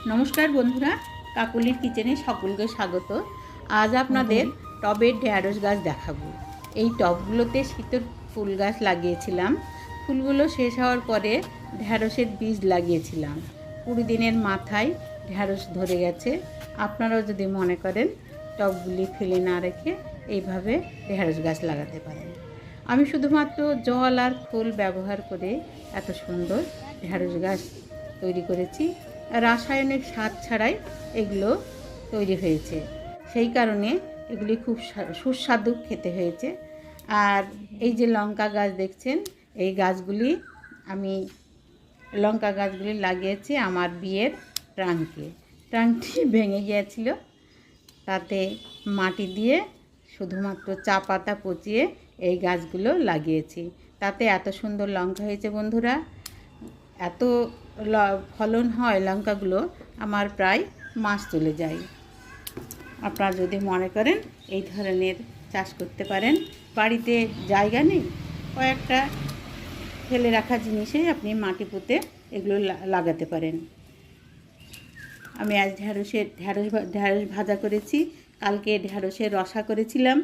নমস্কার বন্ধুরা, কাকুলির কিচেনে সকলকে স্বাগত। আজ আপনাদের টবের ঢেঁড়স গাছ দেখাবো। এই টবগুলোতে শীতের ফুল গাছ লাগিয়েছিলাম। ফুলগুলো শেষ হওয়ার পরে ঢেঁড়সের বীজ লাগিয়েছিলাম। 20 দিনের মাথায় ঢেঁড়স ধরে গেছে। আপনারাও যদি মনে করেন টবগুলি ফেলে না রেখে এইভাবে ঢেঁড়স গাছ লাগাতে পারেন। আমি শুধুমাত্র জল আর খোল ব্যবহার করে এত সুন্দর ঢেঁড়স গাছ তৈরি করেছি। রাসায়নিক সার ছাড়াই এগুলো তৈরি হয়েছে, সেই কারণে এগুলি খুব সুস্বাদু খেতে হয়েছে। আর এই যে লঙ্কা গাছ দেখছেন, এই গাছগুলি আমি লঙ্কা গাছগুলি লাগিয়েছি আমার বিয়ের ট্রাঙ্কটি ভেঙে গিয়েছিল, তাতে মাটি দিয়ে শুধুমাত্র চা পাতা পচিয়ে এই গাছগুলো লাগিয়েছি। তাতে এত সুন্দর লঙ্কা হয়েছে বন্ধুরা, এত ফলন হয় লঙ্কাগুলো, আমার প্রায় মাস চলে যায়। আপনারা যদি মনে করেন এই ধরনের চাষ করতে পারেন, বাড়িতে জায়গা নেই, কয়েকটা ফেলে রাখা জিনিসে আপনি মাটি পুঁতে এগুলো লাগাতে পারেন। আমি আজ ঢেঁড়স ভাজা করেছি, কালকে ঢেঁড়সের রসা করেছিলাম।